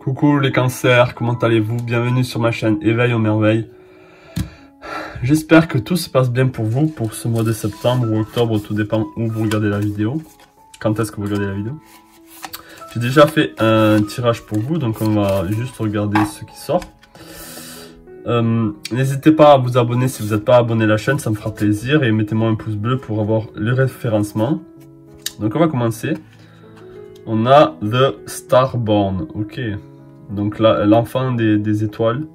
Coucou les cancers, comment allez-vous? Bienvenue sur ma chaîne Éveil aux merveilles. J'espère que tout se passe bien pour vous pour ce mois de septembre ou octobre, tout dépend où vous regardez la vidéo. Quand est-ce que vous regardez la vidéo? J'ai déjà fait un tirage pour vous, donc on va juste regarder ce qui sort. N'hésitez pas à vous abonner si vous n'êtes pas abonné à la chaîne, ça me fera plaisir. Et mettez-moi un pouce bleu pour avoir le référencement. Donc on va commencer. On a The Starborn, ok. Donc là, l'enfant des étoiles.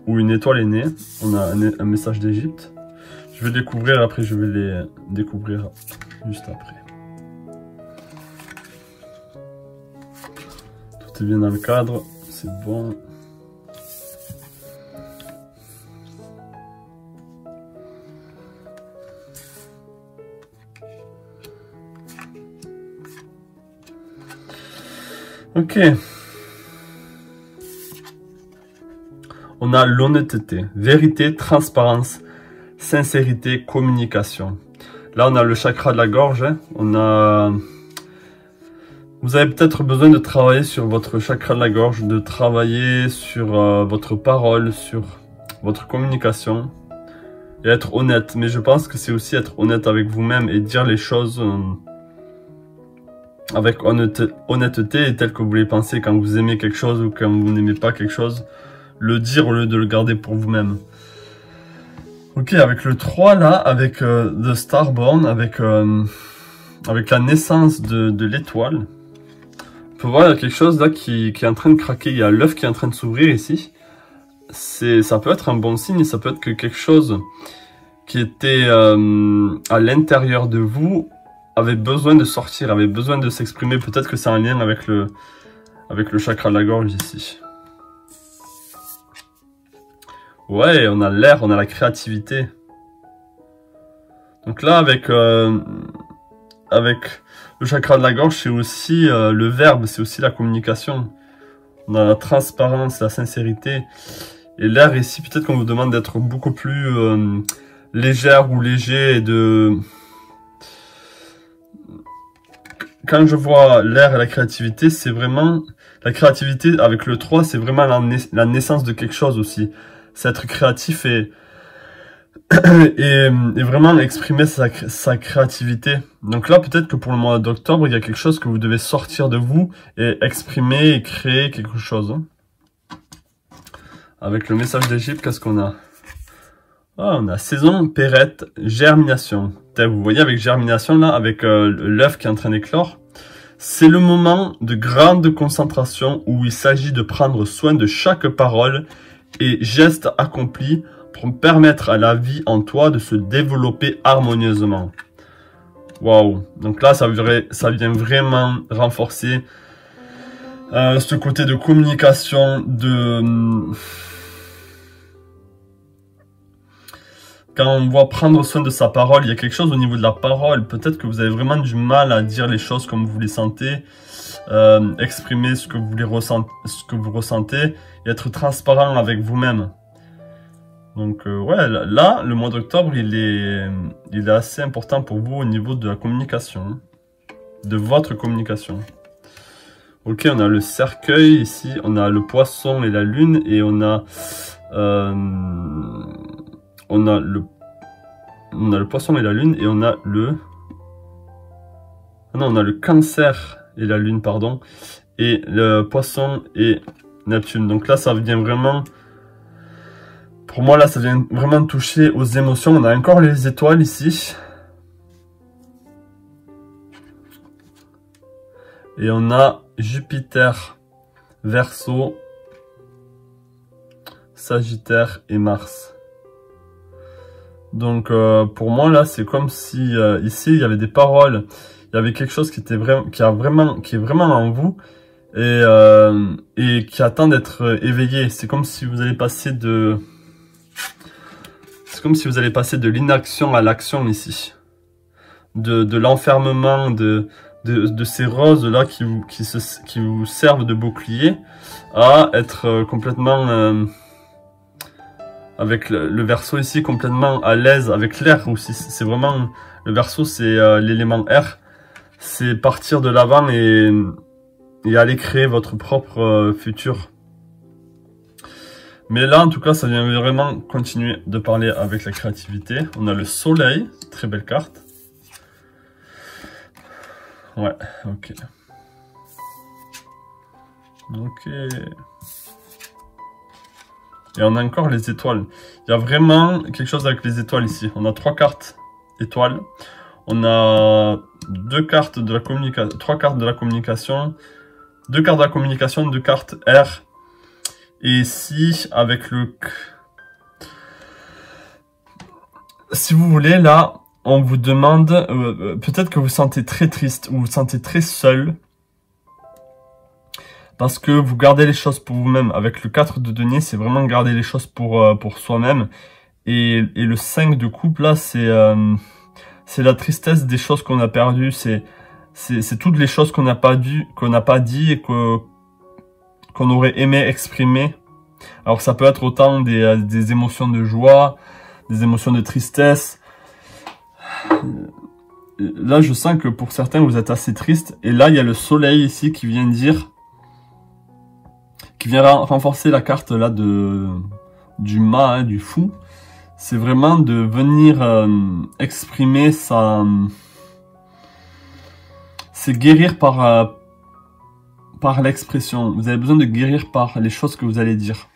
Où une étoile est née. On a un message d'Égypte. Je vais découvrir, après je vais les découvrir juste après. Tout est bien dans le cadre, c'est bon. Ok. On a l'honnêteté, vérité, transparence, sincérité, communication. Là, on a le chakra de la gorge. Hein. Vous avez peut-être besoin de travailler sur votre chakra de la gorge, de travailler sur votre parole, sur votre communication et être honnête. Mais je pense que c'est aussi être honnête avec vous-même et dire les choses avec honnêteté et tel que vous les pensez. Quand vous aimez quelque chose ou quand vous n'aimez pas quelque chose, le dire au lieu de le garder pour vous-même. Ok, avec le 3 là, avec The Starborn, avec la naissance de l'étoile, on peut voir il y a quelque chose là qui est en train de craquer. Il y a l'œuf qui est en train de s'ouvrir ici. Ça peut être un bon signe, ça peut être que quelque chose qui était à l'intérieur de vous avait besoin de sortir, avait besoin de s'exprimer. Peut-être que c'est un lien avec le chakra de la gorge ici. Ouais, on a l'air, on a la créativité. Donc là, avec le chakra de la gorge, c'est aussi le verbe, c'est aussi la communication. On a la transparence, la sincérité. Et l'air ici, peut-être qu'on vous demande d'être beaucoup plus légère ou léger et de... Quand je vois l'air et la créativité, c'est vraiment... La créativité, avec le 3, c'est vraiment la naissance de quelque chose aussi. C'est être créatif et vraiment exprimer sa créativité. Donc là, peut-être que pour le mois d'octobre, il y a quelque chose que vous devez sortir de vous et exprimer et créer quelque chose. Avec le message d'Égypte, qu'est-ce qu'on a? Ah, on a saison, perrette, germination. Vous voyez avec germination là, avec l'œuf qui est en train d'éclore. C'est le moment de grande concentration où il s'agit de prendre soin de chaque parole et geste accompli pour permettre à la vie en toi de se développer harmonieusement. Waouh! Donc là, ça vient vraiment renforcer ce côté de communication, Quand on voit prendre soin de sa parole, il y a quelque chose au niveau de la parole. Peut-être que vous avez vraiment du mal à dire les choses comme vous les sentez. Exprimer ce que vous ressentez et être transparent avec vous-même. Donc ouais, là, le mois d'octobre, il est assez important pour vous au niveau de la communication, de votre communication. Ok, on a le cercueil ici, on a le poisson et la lune, et on a le poisson et la lune, et on a le... Non, on a le cancer et la lune, pardon, et le poisson et Neptune. Donc là, ça vient vraiment... Pour moi, là, ça vient vraiment toucher aux émotions. On a encore les étoiles ici. Et on a Jupiter, Verseau, Sagittaire et Mars. Donc, pour moi, là, c'est comme si ici, il y avait des paroles. Il y avait quelque chose qui est vraiment en vous et qui attend d'être éveillé. C'est comme si vous allez passer de... C'est comme si vous allez passer de l'inaction à l'action ici. De l'enfermement, de ces roses-là qui vous servent de bouclier à être complètement... avec le Verseau ici, complètement à l'aise avec l'air aussi. C'est vraiment... Le Verseau, c'est l'élément air. C'est partir de l'avant et et allez créer votre propre futur. Mais là, en tout cas, ça vient vraiment continuer de parler avec la créativité. On a le soleil, très belle carte. Ouais, ok. Ok. Et on a encore les étoiles. Il y a vraiment quelque chose avec les étoiles ici. On a 3 cartes étoiles. On a 2 cartes de la communication, 3 cartes de la communication, 2 cartes de la communication, 2 cartes R. Et ici, avec le... Si vous voulez, là, on vous demande... peut-être que vous sentez très triste ou vous sentez très seul. Parce que vous gardez les choses pour vous-même. Avec le 4 de denier, c'est vraiment garder les choses pour soi-même. Et le 5 de coupe, là, c'est la tristesse des choses qu'on a perdues. C'est toutes les choses qu'on n'a pas dit et qu'on aurait aimé exprimer. Alors ça peut être autant des émotions de joie, des émotions de tristesse. Là, je sens que pour certains, vous êtes assez triste. Et là, il y a le soleil ici qui vient dire... qui vient renforcer la carte là du mât, du fou. C'est vraiment de venir exprimer sa... c'est guérir par l'expression. Vous avez besoin de guérir par les choses que vous allez dire.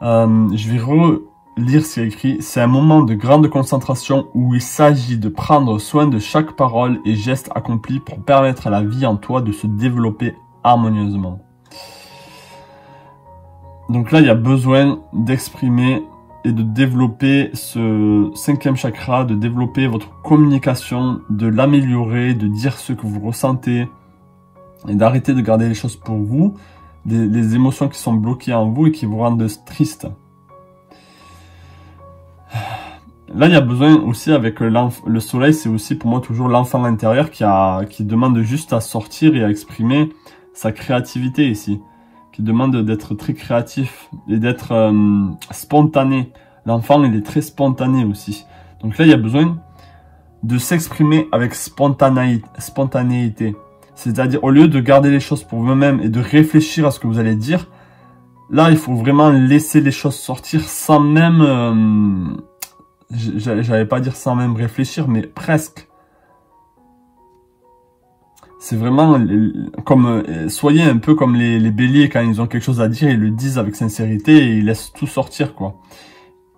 Je vais relire ce qui est écrit. C'est un moment de grande concentration où il s'agit de prendre soin de chaque parole et geste accompli pour permettre à la vie en toi de se développer harmonieusement. Donc là, il y a besoin d'exprimer et de développer ce 5e chakra, de développer votre communication, de l'améliorer, de dire ce que vous ressentez et d'arrêter de garder les choses pour vous, les émotions qui sont bloquées en vous et qui vous rendent triste. Là, il y a besoin aussi avec le soleil, c'est aussi pour moi toujours l'enfant intérieur qui demande juste à sortir et à exprimer sa créativité ici. Qui demande d'être très créatif et d'être spontané. L'enfant, il est très spontané aussi. Donc là, il y a besoin de s'exprimer avec spontanéité. C'est-à-dire, au lieu de garder les choses pour vous-même et de réfléchir à ce que vous allez dire, là, il faut vraiment laisser les choses sortir sans même... j'allais pas dire sans même réfléchir, mais presque. C'est vraiment comme... soyez un peu comme les béliers, quand ils ont quelque chose à dire, ils le disent avec sincérité et ils laissent tout sortir, quoi.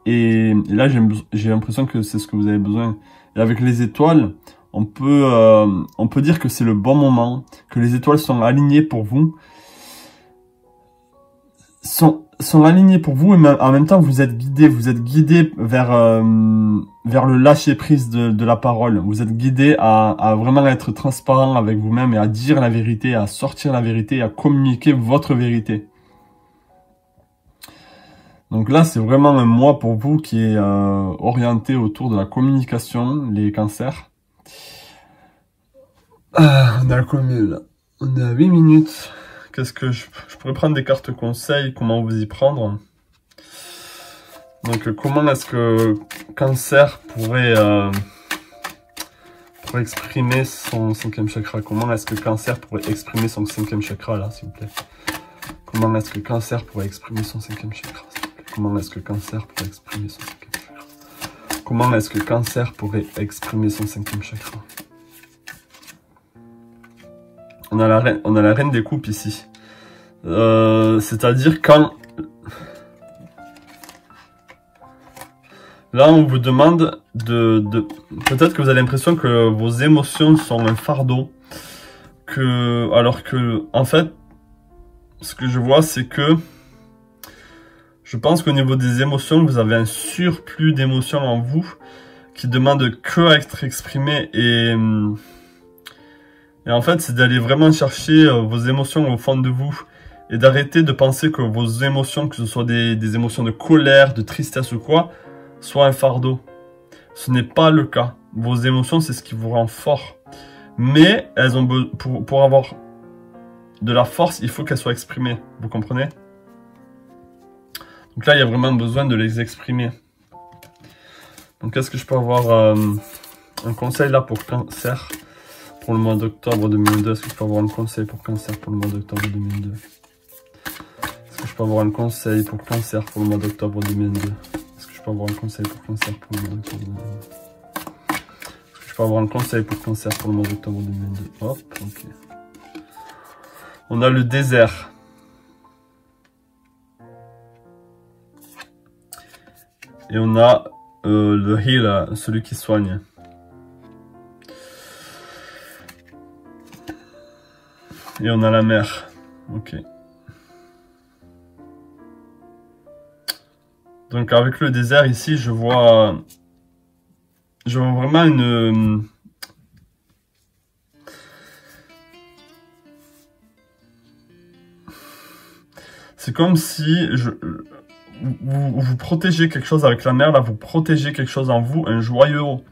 Et là, j'ai l'impression que c'est ce que vous avez besoin. Et avec les étoiles, on peut dire que c'est le bon moment, que les étoiles sont alignées pour vous. Sont alignées pour vous, et en même temps, vous êtes guidé vers le lâcher-prise de la parole. Vous êtes guidé à vraiment être transparent avec vous-même et à dire la vérité, à sortir la vérité, à communiquer votre vérité. Donc là, c'est vraiment un mois pour vous qui est orienté autour de la communication, les cancers. On est à combien là? On est à 8 minutes. Qu'est-ce que je pourrais prendre des cartes conseils, comment vous y prendre? Donc comment est-ce que Cancer pourrait exprimer son 5e chakra? Comment est-ce que Cancer pourrait exprimer son 5e chakra là, s'il vous plaît? Comment est-ce que Cancer pourrait exprimer son 5e chakra? Comment est-ce que Cancer pourrait exprimer son 5e chakra? Comment est-ce que Cancer pourrait exprimer son 5e chakra? On a la reine des coupes ici. C'est-à-dire quand... Là, on vous demande peut-être que vous avez l'impression que vos émotions sont un fardeau. Alors que, en fait, ce que je vois, c'est que je pense qu'au niveau des émotions, vous avez un surplus d'émotions en vous qui demande que à être exprimé. Et en fait, c'est d'aller vraiment chercher vos émotions au fond de vous et d'arrêter de penser que vos émotions, que ce soit des émotions de colère, de tristesse ou quoi, soient un fardeau. Ce n'est pas le cas. Vos émotions, c'est ce qui vous rend fort. Mais elles ont pour avoir de la force, il faut qu'elles soient exprimées. Vous comprenez? Donc là, il y a vraiment besoin de les exprimer. Donc, est-ce que je peux avoir un conseil là pour Cancer? pour le mois d'octobre 2022? Est-ce que je peux avoir un conseil pour Cancer pour le mois d'octobre 2022? Est-ce que je peux avoir un conseil pour Cancer pour le mois d'octobre 2022? Est-ce que je peux avoir un conseil pour Cancer pour le mois d'octobre 2022? Est-ce que je peux avoir un conseil pour Cancer pour le mois d'octobre 2022? Hop, ok. On a le désert. Et on a le healer, celui qui soigne. Et on a la mer. Ok. Donc avec le désert ici, je vois vraiment une... C'est comme si vous protégez quelque chose avec la mer, là, vous protégez quelque chose en vous, un joyau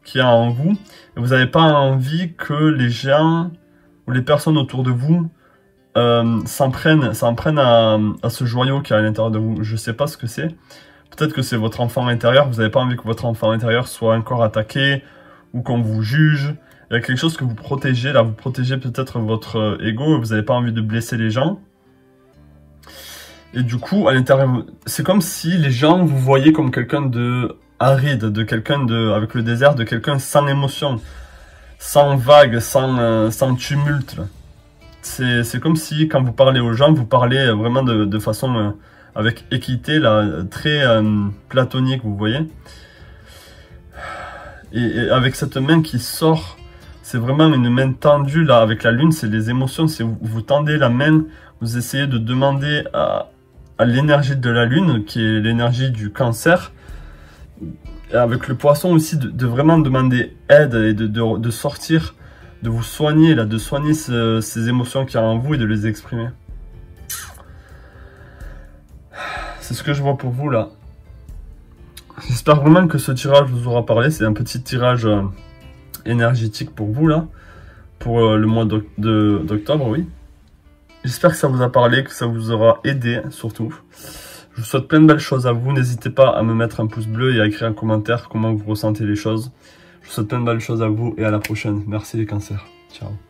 qui est en vous, et vous n'avez pas envie que les gens ou les personnes autour de vous s'en prennent à ce joyau qui est à l'intérieur de vous. Je sais pas ce que c'est. Peut-être que c'est votre enfant intérieur, vous n'avez pas envie que votre enfant intérieur soit encore attaqué, ou qu'on vous juge. Il y a quelque chose que vous protégez, là, vous protégez peut-être votre ego, et vous n'avez pas envie de blesser les gens. Et du coup, à l'intérieur, c'est comme si les gens vous voyaient comme quelqu'un de aride, de quelqu'un avec le désert, de quelqu'un sans émotion, sans vague, sans tumulte. C'est comme si, quand vous parlez aux gens, vous parlez vraiment de façon avec équité, là, très platonique, vous voyez. Et avec cette main qui sort, c'est vraiment une main tendue, là, avec la lune, c'est les émotions, c'est vous tendez la main, vous essayez de demander à l'énergie de la lune, qui est l'énergie du Cancer, et avec le poisson aussi, de vraiment demander aide et de sortir, de vous soigner, là, de soigner ces émotions qu'il y a en vous et de les exprimer. C'est ce que je vois pour vous, là. J'espère vraiment que ce tirage vous aura parlé. C'est un petit tirage énergétique pour vous, là, pour le mois d'octobre, oui. J'espère que ça vous a parlé, que ça vous aura aidé, surtout. Je vous souhaite plein de belles choses à vous. N'hésitez pas à me mettre un pouce bleu et à écrire un commentaire comment vous ressentez les choses. Je vous souhaite plein de belles choses à vous et à la prochaine. Merci les cancers. Ciao.